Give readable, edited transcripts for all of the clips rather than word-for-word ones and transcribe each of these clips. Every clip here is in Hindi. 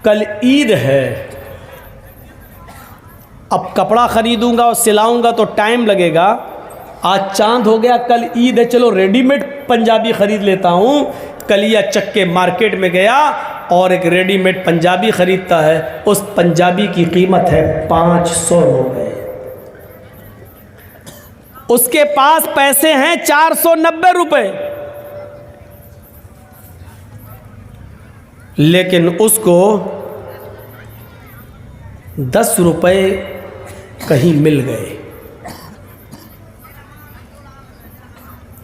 कल ईद है, अब कपड़ा ख़रीदूँगा और सिलाऊँगा तो टाइम लगेगा। आज चांद हो गया, कल ईद है, चलो रेडीमेड पंजाबी ख़रीद लेता हूँ। कलिया चक्के मार्केट में गया और एक रेडीमेड पंजाबी ख़रीदता है। उस पंजाबी की कीमत है 500 रुपये। उसके पास पैसे हैं 490 रुपये, लेकिन उसको 10 रुपये कहीं मिल गए।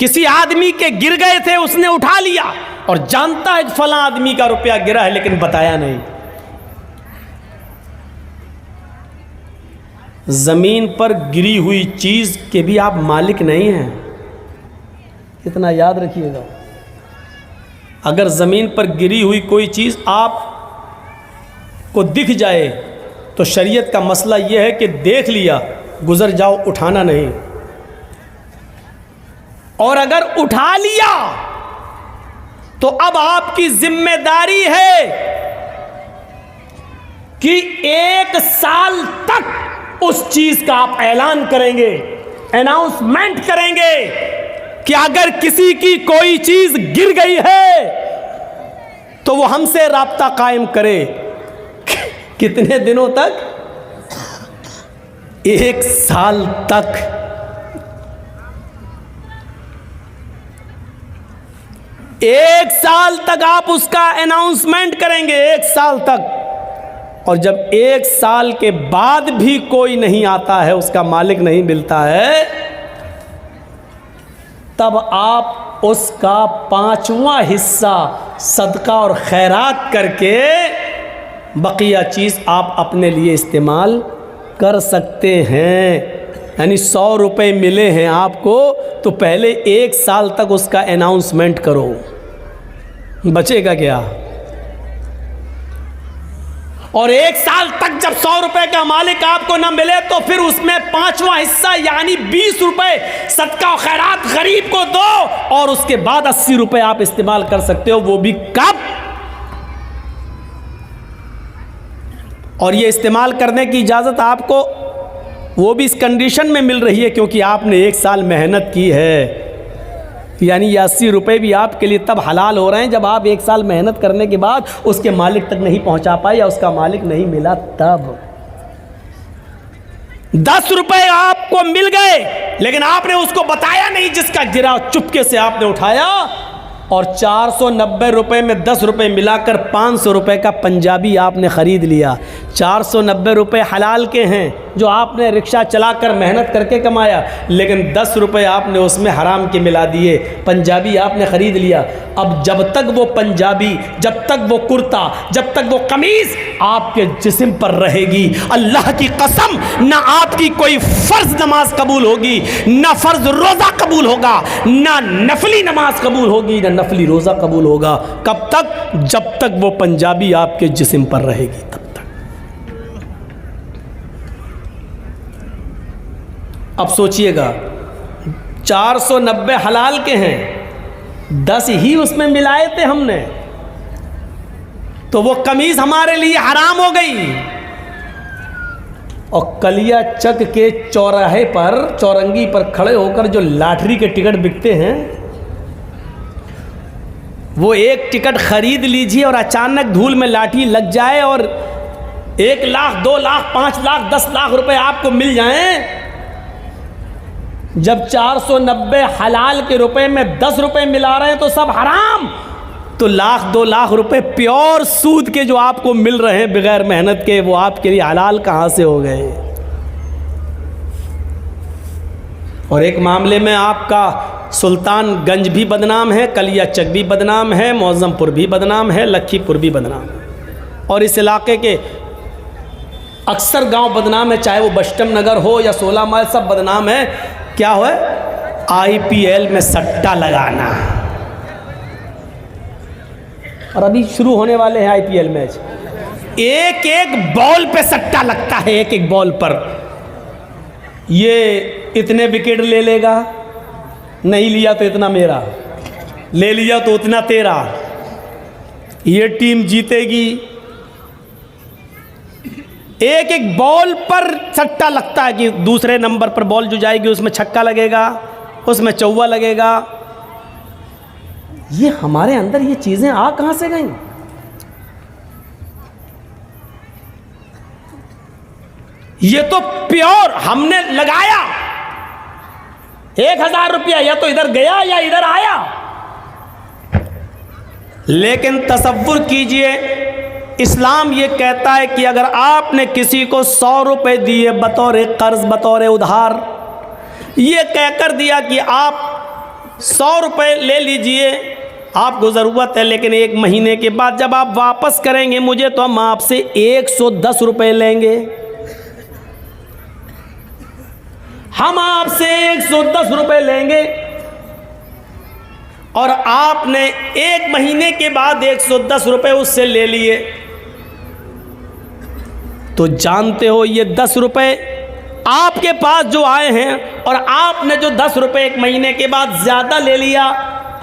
किसी आदमी के गिर गए थे, उसने उठा लिया और जानता है कि फलां आदमी का रुपया गिरा है, लेकिन बताया नहीं। जमीन पर गिरी हुई चीज के भी आप मालिक नहीं हैं, इतना याद रखिएगा। अगर जमीन पर गिरी हुई कोई चीज आप को दिख जाए तो शरीयत का मसला यह है कि देख लिया, गुजर जाओ, उठाना नहीं। और अगर उठा लिया तो अब आपकी जिम्मेदारी है कि 1 साल तक उस चीज का आप ऐलान करेंगे, अनाउंसमेंट करेंगे कि अगर किसी की कोई चीज गिर गई है तो वो हमसे राब्ता कायम करे। कितने दिनों तक? 1 साल तक। 1 साल तक आप उसका अनाउंसमेंट करेंगे, 1 साल तक। और जब 1 साल के बाद भी कोई नहीं आता है, उसका मालिक नहीं मिलता है, तब आप उसका 5वां हिस्सा सदका और खैरात करके बकिया चीज़ आप अपने लिए इस्तेमाल कर सकते हैं। यानी 100 रुपये मिले हैं आपको, तो पहले 1 साल तक उसका अनाउंसमेंट करो, बचेगा क्या? और 1 साल तक जब 100 रुपए का मालिक आपको ना मिले तो फिर उसमें 5वां हिस्सा यानी 20 रुपए सदका और खैरात गरीब को दो, और उसके बाद 80 रुपए आप इस्तेमाल कर सकते हो। वो भी कब? और ये इस्तेमाल करने की इजाज़त आपको वो भी इस कंडीशन में मिल रही है क्योंकि आपने 1 साल मेहनत की है। यानी ये 80 रुपये भी आपके लिए तब हलाल हो रहे हैं जब आप 1 साल मेहनत करने के बाद उसके मालिक तक नहीं पहुंचा पाए या उसका मालिक नहीं मिला। तब 10 रुपये आपको मिल गए, लेकिन आपने उसको बताया नहीं, जिसका गिरा चुपके से आपने उठाया, और 490 रुपये में 10 रुपये मिलाकर 500 रुपये का पंजाबी आपने ख़रीद लिया। 490 रुपये हलाल के हैं जो आपने रिक्शा चलाकर मेहनत करके कमाया, लेकिन 10 रुपये आपने उसमें हराम के मिला दिए, पंजाबी आपने ख़रीद लिया। अब जब तक वो पंजाबी, जब तक वो कुर्ता, जब तक वो कमीज़ आपके जिस्म पर रहेगी, अल्लाह की कसम, ना आपकी कोई फ़र्ज़ नमाज कबूल होगी, ना फ़र्ज़ रोज़ा कबूल होगा, ना नफली नमाज कबूल होगी, ना नफली रोज़ा कबूल होगा। कब तक? जब तक वो पंजाबी आपके जिस्म पर रहेगी, तब तक। अब सोचिएगा, 490 हलाल के हैं, 10 ही उसमें मिलाए थे हमने, तो वो कमीज हमारे लिए हराम हो गई। और कलिया चक के चौराहे पर, चौरंगी पर खड़े होकर जो लॉटरी के टिकट बिकते हैं, वो एक टिकट खरीद लीजिए और अचानक धूल में लाठी लग जाए और 1 लाख, 2 लाख, 5 लाख, 10 लाख रुपए आपको मिल जाएं। जब 490 हलाल के रुपए में 10 रुपए मिला रहे हैं तो सब हराम, तो 1-2 लाख रुपए प्योर सूद के जो आपको मिल रहे हैं बगैर मेहनत के, वो आपके लिए हलाल कहाँ से हो गए? और एक मामले में आपका सुल्तानगंज भी बदनाम है, कलिया चक भी बदनाम है, मौजमपुर भी बदनाम है, लखीपुर भी बदनाम है, और इस इलाके के अक्सर गांव बदनाम है, चाहे वो बस्टम नगर हो या 16 माइल, सब बदनाम है। क्या है? IPL में सट्टा लगाना। और अभी शुरू होने वाले हैं IPL मैच, एक एक बॉल पे सट्टा लगता है, एक एक बॉल पर। ये इतने विकेट ले लेगा, नहीं लिया तो इतना मेरा, ले लिया तो उतना तेरा, ये टीम जीतेगी, एक एक बॉल पर सट्टा लगता है कि दूसरे नंबर पर बॉल जो जाएगी उसमें छक्का लगेगा, उसमें चौवा लगेगा। ये हमारे अंदर ये चीजें आ कहां से गई? ये तो प्योर हमने लगाया 1000 रुपया, या तो इधर गया या इधर आया। लेकिन तसव्वुर कीजिए, इस्लाम ये कहता है कि अगर आपने किसी को 100 रुपए दिए बतौर कर्ज, बतौर उधार, ये कहकर दिया कि आप 100 रुपए ले लीजिए, आपको ज़रूरत है, लेकिन 1 महीने के बाद जब आप वापस करेंगे मुझे तो हम आपसे 110 रुपए लेंगे। हम आपसे 110 रुपए लेंगे और आपने 1 महीने के बाद 110 रुपए उससे ले लिए, तो जानते हो ये 10 रुपए आपके पास जो आए हैं और आपने जो 10 रुपए 1 महीने के बाद ज़्यादा ले लिया,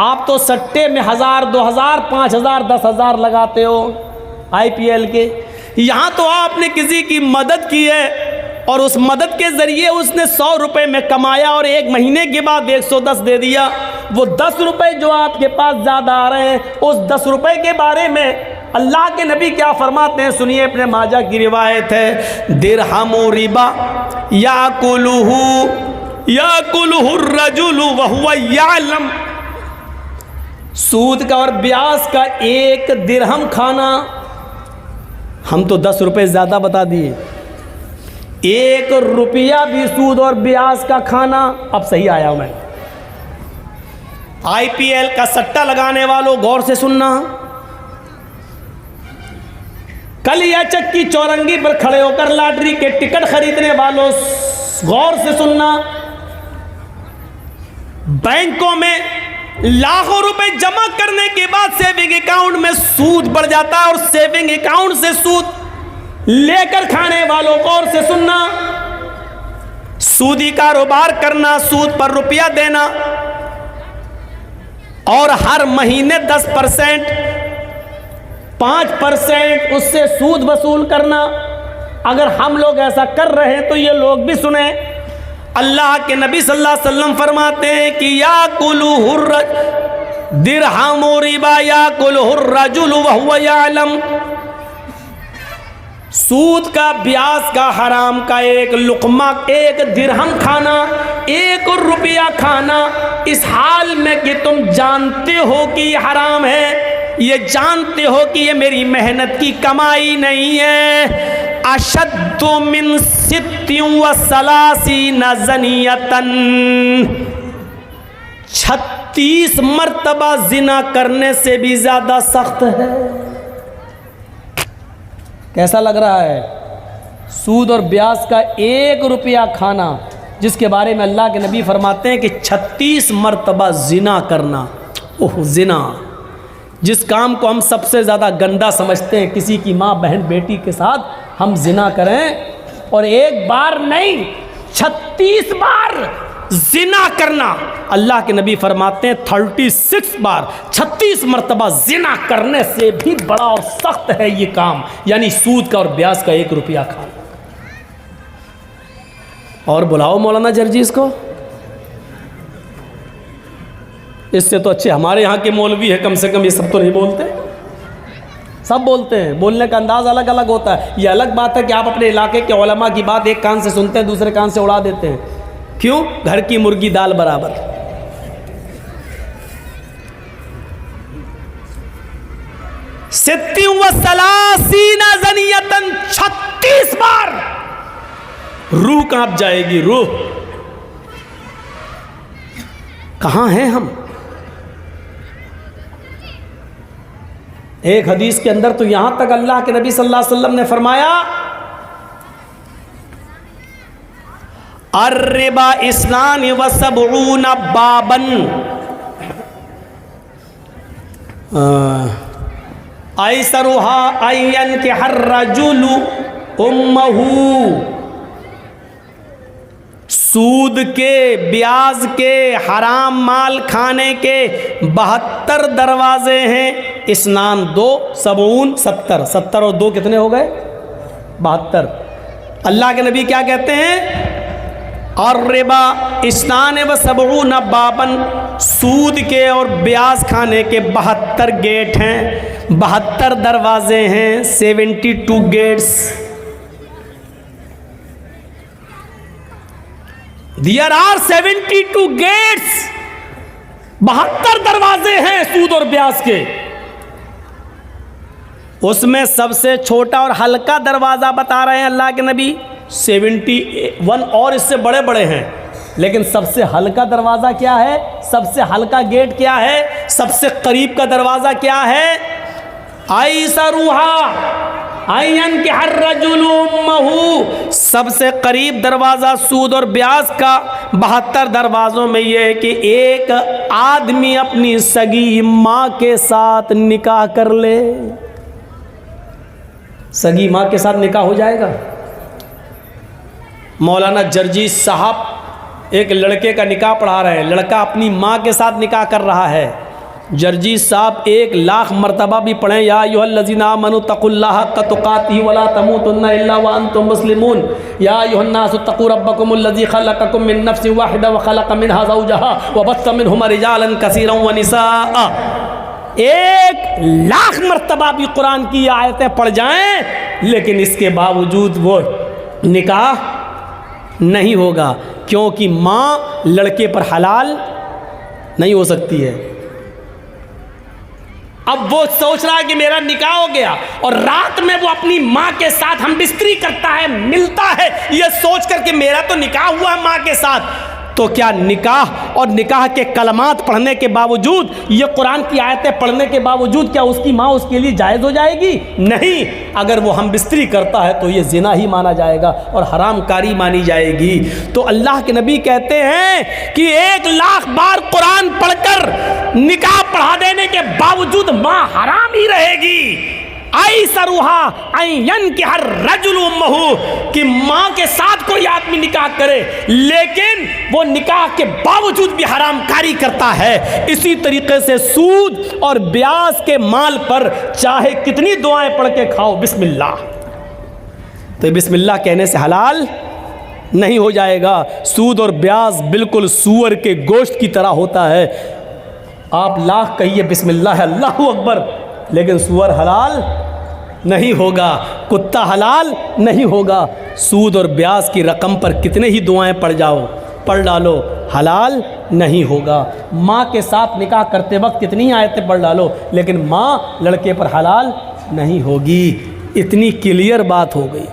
आप तो सट्टे में 1000, 2000, 5000, 10,000 लगाते हो IPL के। यहाँ तो आपने किसी की मदद की है और उस मदद के ज़रिए उसने 100 रुपए में कमाया और 1 महीने के बाद 110 दे दिया। वो 10 रुपए जो आपके पास ज़्यादा आ रहे हैं, उस 10 रुपए के बारे में अल्लाह के नबी क्या फरमाते हैं, सुनिए। अपने माजा की रिवायत है, दिरहमु रिबा याकुलुहु रजुलु वहुवा यालम। सूद का और ब्याज का 1 दिरहम खाना, हम तो 10 रुपए ज़्यादा बता दिए, 1 रुपया भी सूद और ब्याज का खाना। अब सही आया मैं। IPL का सट्टा लगाने वालों गौर से सुनना, कलियाचक की चौरंगी पर खड़े होकर लॉटरी के टिकट खरीदने वालों गौर से सुनना, बैंकों में लाखों रुपए जमा करने के बाद सेविंग अकाउंट में सूद बढ़ जाता है और सेविंग अकाउंट से सूद लेकर खाने वालों गौर से सुनना। सूदी कारोबार करना, सूद पर रुपया देना और हर महीने 10%, 5% उससे सूद वसूल करना। अगर हम लोग ऐसा कर रहे हैं तो ये लोग भी सुने। अल्लाह के नबी सल्लल्लाहु अलैहि वसल्लम फरमाते हैं कि याकुलुहुर दिरहमु रिबा याकुलुहुर रजुलु वहुवा यालम। सूद का, ब्याज का, हराम का 1 लुक़मा, 1 दिरहम खाना, 1 रुपया खाना, इस हाल में कि तुम जानते हो कि ये हराम है, ये जानते हो कि ये मेरी मेहनत की कमाई नहीं है। अशद्दु मिन 36 ज़नियतन, 36 मर्तबा जिना करने से भी ज़्यादा सख्त है। कैसा लग रहा है? सूद और ब्याज का 1 रुपया खाना, जिसके बारे में अल्लाह के नबी फरमाते हैं कि 36 मर्तबा जिना करना। ओह, जिना, जिस काम को हम सबसे ज़्यादा गंदा समझते हैं, किसी की माँ, बहन, बेटी के साथ हम जिना करें, और 1 बार नहीं 36 बार जिना करना। अल्लाह के नबी फरमाते हैं 36 बार, 36 मरतबा जिना करने से भी बड़ा और सख्त है ये काम, यानी सूद का और ब्याज का 1 रुपया खाना। और बुलाओ मौलाना जर्जीस को, इससे तो अच्छे हमारे यहाँ के मौलवी है, कम से कम ये सब तो नहीं बोलते। सब बोलते हैं, बोलने का अंदाज अलग अलग होता है। ये अलग बात है कि आप अपने इलाके के उलमा की बात एक कान से सुनते हैं, दूसरे कान से उड़ा देते हैं। क्यों? घर की मुर्गी दाल बराबर। सित्ती व सलासीना ज़नियतन, 36 बार। रूह कांप जाएगी, रूह। कहां हैं हम? एक हदीस के अंदर तो यहां तक अल्लाह के नबी सल्लल्लाहु अलैहि वसल्लम ने फरमाया, अर्रिबा इस्नान व सबऊन बाबन, ऐसरुहा अय्यन के हर रजुलु उम्महू। सूद के, ब्याज के, हराम माल खाने के 72 दरवाजे हैं। इस्नान 2, सबऊन 70, 70 और 2 कितने हो गए? 72। अल्लाह के नबी क्या कहते हैं? और रिबा इस्नान व सबऊन बाबन, सूद के और ब्याज खाने के 72 गेट हैं, 72 दरवाजे हैं, 72 गेट्स। देयर आर 72 गेट्स, 72 दरवाजे हैं सूद और ब्याज के। उसमें सबसे छोटा और हल्का दरवाज़ा बता रहे हैं अल्लाह के नबी 71, और इससे बड़े बड़े हैं, लेकिन सबसे हल्का दरवाज़ा क्या है? सबसे हल्का गेट क्या है? सबसे करीब का दरवाज़ा क्या है? आइसरूहा आयन के हर रजुलुम्महु, सबसे करीब दरवाज़ा सूद और ब्याज का 72 दरवाज़ों में यह है कि एक आदमी अपनी सगी माँ के साथ निकाह कर ले। सगी माँ के साथ निकाह हो जाएगा? मौलाना जर्जी साहब एक लड़के का निकाह पढ़ा रहे हैं, लड़का अपनी माँ के साथ निकाह कर रहा है। जर्जी साहब 1,00,000 मरतबा भी पढ़ें, या अय्युहल्लज़ीना आमनू तक़ुल्लाह हक़्क़ तुक़ातिही वला तमूतुन्ना इल्ला व अंतुम मुस्लिमून, या अय्युहन्नासु इत्तक़ू रब्बकुमुल्लज़ी ख़लक़कुम मिन नफ़्सिन वाहिदा व ख़लक़ मिनहा ज़ौजहा व बस्स मिनहुमा रिजालन कसीरन व निसाअ। 1,00,000 मरतबा भी कुरान की आयतें पढ़ जाएं, लेकिन इसके बावजूद वो निकाह नहीं होगा, क्योंकि माँ लड़के पर हलाल नहीं हो सकती है। अब वो सोच रहा है कि मेरा निकाह हो गया, और रात में वो अपनी माँ के साथ हम बिस्तरी करता है, मिलता है, ये सोच कर कि मेरा तो निकाह हुआ माँ के साथ। तो क्या निकाह और निकाह के कलमात पढ़ने के बावजूद, ये कुरान की आयतें पढ़ने के बावजूद, क्या उसकी माँ उसके लिए जायज़ हो जाएगी? नहीं। अगर वो हम बिस्तरी करता है तो ये ज़िना ही माना जाएगा और हरामकारी मानी जाएगी। तो अल्लाह के नबी कहते हैं कि 1,00,000 बार कुरान पढ़कर निकाह पढ़ा देने के बावजूद माँ हराम ही रहेगी। आइसरूहा आयन के हर रजुलुम्महु, कि माँ के साथ कोई आदमी निकाह करे लेकिन वो निकाह के बावजूद भी हरामकारी करता है। इसी तरीके से सूद और ब्याज के माल पर चाहे कितनी दुआएं पढ़ के खाओ, बिस्मिल्लाह, तो बिस्मिल्लाह कहने से हलाल नहीं हो जाएगा। सूद और ब्याज बिल्कुल सूअर के गोश्त की तरह होता है। आप लाख कहिए बिस्मिल्लाह अल्लाहु अकबर, लेकिन सूअर हलाल नहीं होगा, कुत्ता हलाल नहीं होगा। सूद और ब्याज की रकम पर कितने ही दुआएं पढ़ डालो, हलाल नहीं होगा। माँ के साथ निकाह करते वक्त कितनी आयतें पढ़ डालो, लेकिन माँ लड़के पर हलाल नहीं होगी। इतनी क्लियर बात हो गई।